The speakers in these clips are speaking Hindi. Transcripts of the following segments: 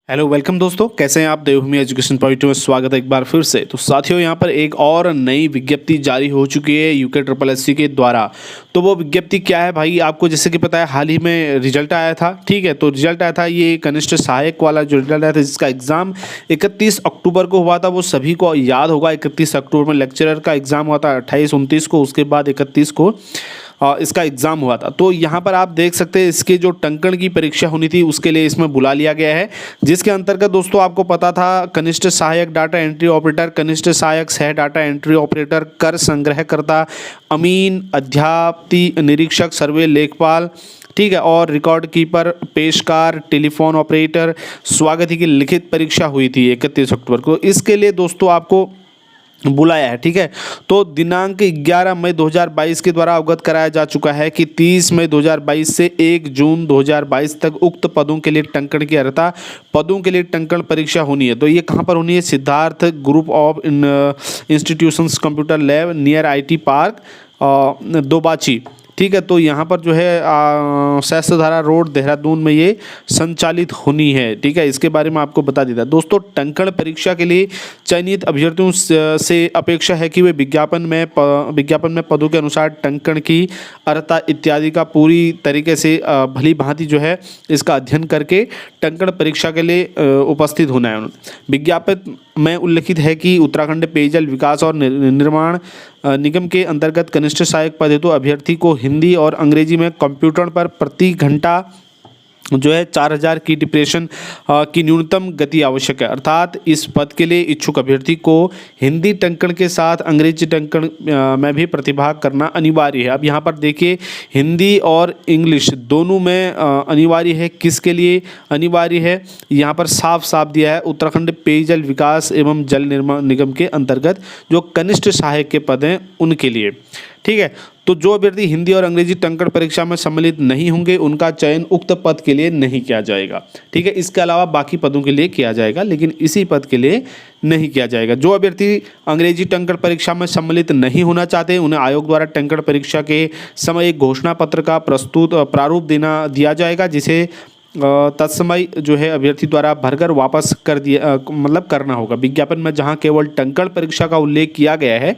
हेलो वेलकम दोस्तों, कैसे हैं आप। देवभूमि एजुकेशन पॉइंट में स्वागत है एक बार फिर से। तो साथियों, यहाँ पर एक और नई विज्ञप्ति जारी हो चुकी है यूके ट्रिपल एससी के द्वारा। तो वो विज्ञप्ति क्या है भाई, आपको जैसे कि पता है हाल ही में रिजल्ट आया था। ठीक है, तो रिजल्ट आया था ये कनिष्ठ सहायक वाला जो रिजल्ट आया था, जिसका एग्जाम 31 अक्टूबर को हुआ था। वो सभी को याद होगा, 31 अक्टूबर में लेक्चरर का एग्जाम हुआ था, 28-29 को, उसके बाद 31 को इसका एग्ज़ाम हुआ था। तो यहाँ पर आप देख सकते हैं इसके जो टंकण की परीक्षा होनी थी उसके लिए इसमें बुला लिया गया है, जिसके अंतर्गत दोस्तों आपको पता था कनिष्ठ सहायक डाटा एंट्री ऑपरेटर, कनिष्ठ सहायक सह डाटा एंट्री ऑपरेटर, कर संग्रहकर्ता, अमीन, अध्यापति, निरीक्षक, सर्वे लेखपाल, ठीक है, और रिकॉर्ड कीपर, पेशकार, टेलीफोन ऑपरेटर, स्वागत की लिखित परीक्षा हुई थी 31 अक्टूबर को। इसके लिए दोस्तों आपको बुलाया है। ठीक है, तो दिनांक 11 मई 2022 के द्वारा अवगत कराया जा चुका है कि 30 मई 2022 से 1 जून 2022 तक उक्त पदों के लिए टंकण की अर्हता पदों के लिए टंकण परीक्षा होनी है। तो ये कहाँ पर होनी है? Siddharth group of institutions computer lab near IT park दोबाची। ठीक है, तो यहाँ पर जो है सहस्त्रधारा रोड देहरादून में ये संचालित होनी है। ठीक है, इसके बारे में आपको बता देता दोस्तों। टंकण परीक्षा के लिए चयनित अभ्यर्थियों से अपेक्षा है कि वे विज्ञापन में पदों के अनुसार टंकण की अर्हता इत्यादि का पूरी तरीके से भली भांति जो है इसका अध्ययन करके टंकण परीक्षा के लिए उपस्थित होना है। विज्ञापन में उल्लिखित है कि उत्तराखंड पेयजल विकास और निर्माण निगम के अंतर्गत कनिष्ठ सहायक पद हेतु अभ्यर्थी को हिंदी और अंग्रेजी में कंप्यूटर पर प्रति घंटा जो है 4000 की डिप्रेशन की न्यूनतम गति आवश्यक है। अर्थात इस पद के लिए इच्छुक अभ्यर्थी को हिंदी टंकण के साथ अंग्रेजी टंकण में भी प्रतिभाग करना अनिवार्य है। अब यहाँ पर देखिए, हिंदी और इंग्लिश दोनों में अनिवार्य है। किसके लिए अनिवार्य है? यहाँ पर साफ साफ दिया है, उत्तराखंड पेयजल विकास एवं जल निर्माण निगम के अंतर्गत जो कनिष्ठ सहायक के पद हैं उनके लिए। ठीक है, तो जो अभ्यर्थी हिंदी और अंग्रेजी टंकण परीक्षा में सम्मिलित नहीं होंगे उनका चयन उक्त पद के लिए नहीं किया जाएगा। ठीक है, इसके अलावा बाकी पदों के लिए किया जाएगा, लेकिन इसी पद के लिए नहीं किया जाएगा। जो अभ्यर्थी अंग्रेजी टंकण परीक्षा में सम्मिलित नहीं होना चाहते उन्हें आयोग द्वारा टंकण परीक्षा के समय एक घोषणा पत्र का प्रारूप दिया जाएगा, जिसे तत्समय जो है अभ्यर्थी द्वारा भरकर वापस करना होगा। विज्ञापन में जहां केवल टंकण परीक्षा का उल्लेख किया गया है,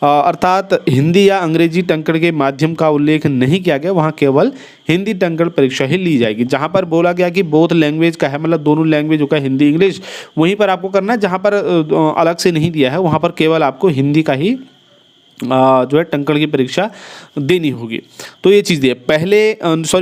अर्थात हिंदी या अंग्रेजी टंकण के माध्यम का उल्लेख नहीं किया गया, वहां केवल हिंदी टंकण परीक्षा ही ली जाएगी। जहां पर बोला गया कि बोथ लैंग्वेज का है, मतलब दोनों लैंग्वेज का हिंदी इंग्लिश, वहीं पर आपको करना है। जहां पर अलग से नहीं दिया है वहां पर केवल आपको हिंदी का ही जो है टंकण की परीक्षा देनी होगी। तो ये चीज़ दी है।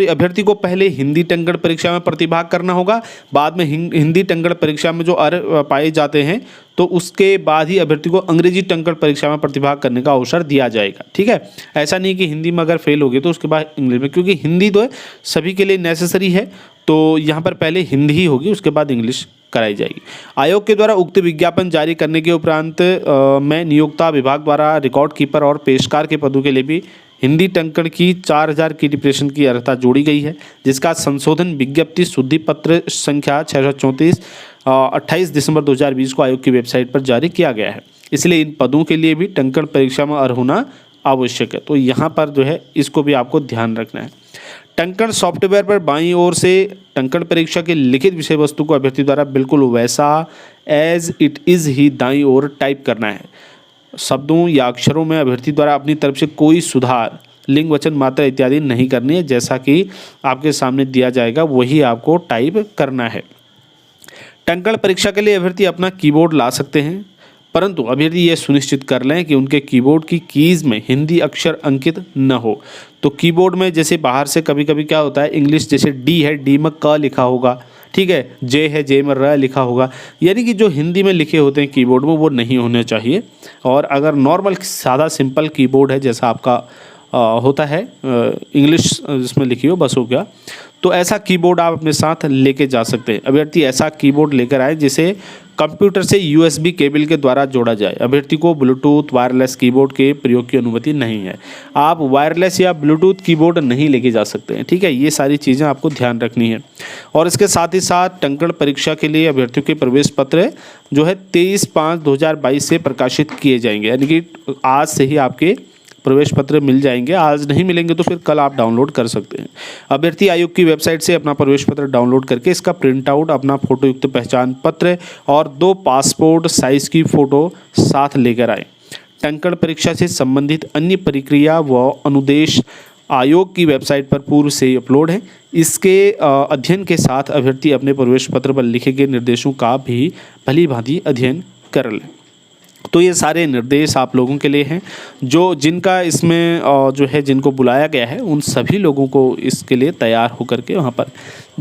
अभ्यर्थी को पहले हिंदी टंकण परीक्षा में प्रतिभाग करना होगा, बाद में हिंदी टंकण परीक्षा में जो अर्ह पाए जाते हैं तो उसके बाद ही अभ्यर्थी को अंग्रेजी टंकण परीक्षा में प्रतिभाग करने का अवसर दिया जाएगा। ठीक है, ऐसा नहीं कि हिंदी में अगर फेल हो गए तो उसके बाद इंग्लिश में, क्योंकि हिंदी तो सभी के लिए नेसेसरी है। तो यहाँ पर पहले हिंदी ही होगी, उसके बाद इंग्लिश कराई जाएगी। आयोग के द्वारा उक्त विज्ञापन जारी करने के उपरांत में नियोक्ता विभाग द्वारा रिकॉर्ड कीपर और पेशकार के पदों के लिए भी हिंदी टंकण की 4000 की डिप्रेशन की अर्हता जोड़ी गई है, जिसका संशोधन विज्ञप्ति शुद्धि पत्र संख्या 634 28 दिसंबर 2020 को आयोग की वेबसाइट पर जारी किया गया है। इसलिए इन पदों के लिए भी टंकण परीक्षा में अर्ह होना आवश्यक है। तो यहाँ पर जो है इसको भी आपको ध्यान रखना है। टंकण सॉफ्टवेयर पर बाईं ओर से टंकण परीक्षा के लिखित विषय वस्तु को अभ्यर्थी द्वारा बिल्कुल वैसा एज इट इज़ ही दाईं ओर टाइप करना है। शब्दों या अक्षरों में अभ्यर्थी द्वारा अपनी तरफ से कोई सुधार, लिंग, वचन, मात्रा इत्यादि नहीं करनी है। जैसा कि आपके सामने दिया जाएगा वही आपको टाइप करना है। टंकण परीक्षा के लिए अभ्यर्थी अपना कीबोर्ड ला सकते हैं, परंतु अभ्यर्थी यह सुनिश्चित कर लें कि उनके कीबोर्ड की कीज़ में हिंदी अक्षर अंकित न हो। तो कीबोर्ड में जैसे बाहर से कभी कभी क्या होता है, इंग्लिश जैसे डी है, डी में क लिखा होगा, ठीक है, जे है, जे में र लिखा होगा, यानी कि जो हिंदी में लिखे होते हैं कीबोर्ड में वो नहीं होने चाहिए। और अगर नॉर्मल सादा सिंपल कीबोर्ड है जैसा आपका होता है इंग्लिश जिसमें लिखी हो, बस हो गया, तो ऐसा कीबोर्ड आप अपने साथ लेके जा सकते हैं। अभ्यर्थी ऐसा कीबोर्ड लेकर आए जिसे कंप्यूटर से USB केबल के द्वारा जोड़ा जाए। अभ्यर्थी को ब्लूटूथ वायरलेस कीबोर्ड के प्रयोग की अनुमति नहीं है। आप वायरलेस या ब्लूटूथ कीबोर्ड नहीं लेके जा सकते हैं। ठीक है, ये सारी चीज़ें आपको ध्यान रखनी है। और इसके साथ ही साथ टंकण परीक्षा के लिए अभ्यर्थियों के प्रवेश पत्र जो है 23/5/2022 से प्रकाशित किए जाएंगे, यानी कि आज से ही आपके प्रवेश पत्र मिल जाएंगे। आज नहीं मिलेंगे तो फिर कल आप डाउनलोड कर सकते हैं। अभ्यर्थी आयोग की वेबसाइट से अपना प्रवेश पत्र डाउनलोड करके इसका प्रिंट आउट, अपना फोटोयुक्त पहचान पत्र और 2 पासपोर्ट साइज की फ़ोटो साथ लेकर आए। टंकण परीक्षा से संबंधित अन्य प्रक्रिया व अनुदेश आयोग की वेबसाइट पर पूर्व से ही अपलोड है। इसके अध्ययन के साथ अभ्यर्थी अपने प्रवेश पत्र पर लिखे गए निर्देशों का भी भली भांति अध्ययन कर लें। तो ये सारे निर्देश आप लोगों के लिए हैं, जो जिनका इसमें जो है जिनको बुलाया गया है उन सभी लोगों को इसके लिए तैयार होकर के वहाँ पर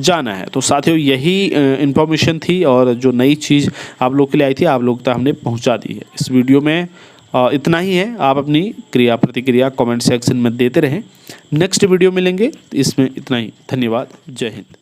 जाना है। तो साथियों यही इन्फॉर्मेशन थी और जो नई चीज़ आप लोग के लिए आई थी आप लोग तक हमने पहुँचा दी है। इस वीडियो में इतना ही है। आप अपनी क्रिया प्रतिक्रिया कमेंट सेक्शन में देते रहें। नेक्स्ट वीडियो मिलेंगे, इसमें इतना ही। धन्यवाद। जय हिंद।